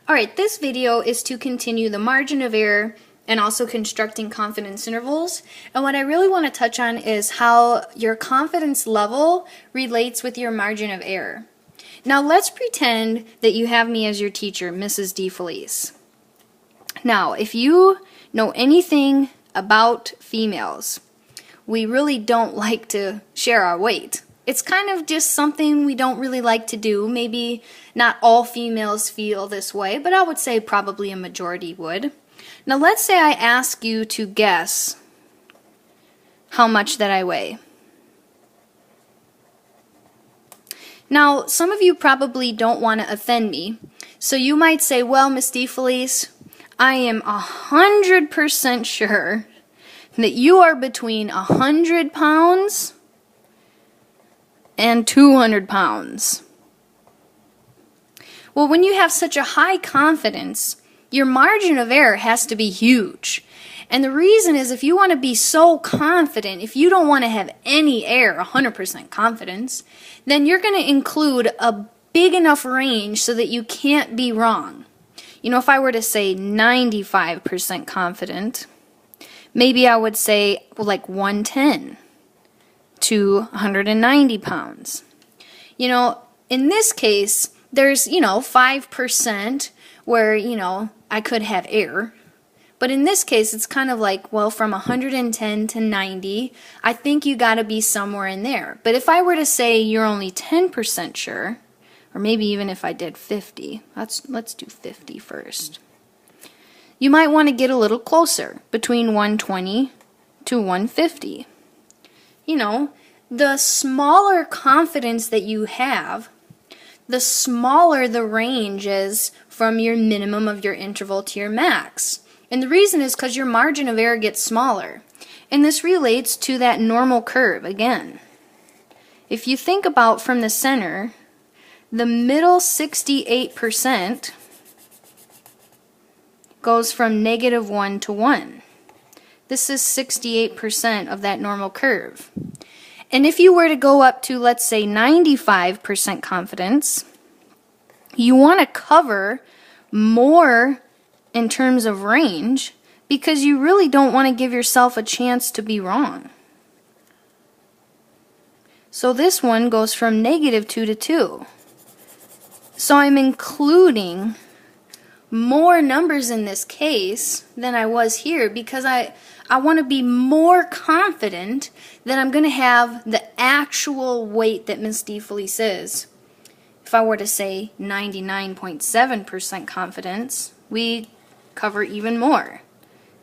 Alright, this video is to continue the margin of error and also constructing confidence intervals. And what I really want to touch on is how your confidence level relates with your margin of error. Now let's pretend that you have me as your teacher, Mrs. DeFelice. Now, if you know anything about females, we really don't like to share our weight. It's kind of just something we don't really like to do. Maybe not all females feel this way, but I would say probably a majority would. Now let's say I ask you to guess how much that I weigh. Now, some of you probably don't want to offend me, so you might say, well, Miss DeFelice, I am 100% sure that you are between 100 pounds and 200 pounds. Well, when you have such a high confidence, your margin of error has to be huge. And the reason is, if you want to be so confident, if you don't want to have any error, 100% confidence, then you're going to include a big enough range so that you can't be wrong. You know, if I were to say 95% confident, maybe I would say like 110 to 190 pounds. You know, in this case, there's, 5% where, I could have error. But in this case, it's kind of like, well, from 110 to 90, I think you got to be somewhere in there. But if I were to say you're only 10% sure, or maybe even if I did 50, let's do 50 first. You might want to get a little closer, between 120 to 150. The smaller confidence that you have, the smaller the range is from your minimum of your interval to your max. And the reason is because your margin of error gets smaller. And this relates to that normal curve again. If you think about from the center, the middle 68% goes from -1 to 1. This is 68% of that normal curve. And if you were to go up to, let's say, 95% confidence, you want to cover more in terms of range because you really don't want to give yourself a chance to be wrong. So this one goes from -2 to 2. So I'm including more numbers in this case than I was here because I want to be more confident that I'm going to have the actual weight that Miss DeFelice is. If I were to say 99.7% confidence, we cover even more.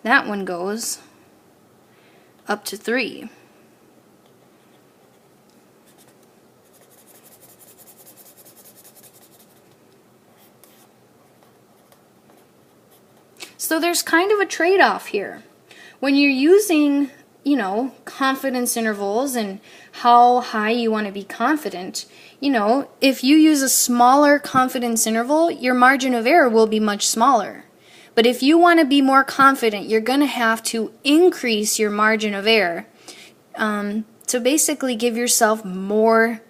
That one goes up to 3. So there's kind of a trade-off here. When you're using, confidence intervals and how high you want to be confident, if you use a smaller confidence interval, your margin of error will be much smaller. But if you want to be more confident, you're going to have to increase your margin of error to basically give yourself more,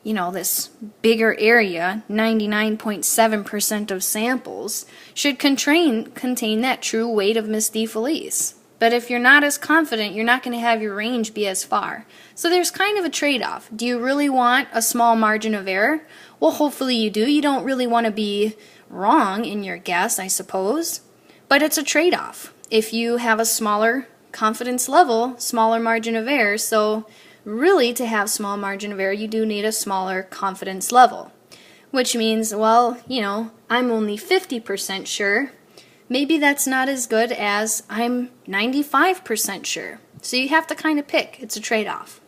this bigger area, 99.7% of samples, should contain that true weight of Miss DeFelice. But if you're not as confident, you're not going to have your range be as far. So there's kind of a trade-off. Do you really want a small margin of error? Well, hopefully you do. You don't really want to be wrong in your guess, I suppose. But it's a trade-off. If you have a smaller confidence level, smaller margin of error, so really to have small margin of error, you do need a smaller confidence level. Which means, well, I'm only 50% sure. Maybe that's not as good as I'm 95% sure. So you have to kind of pick. It's a trade-off.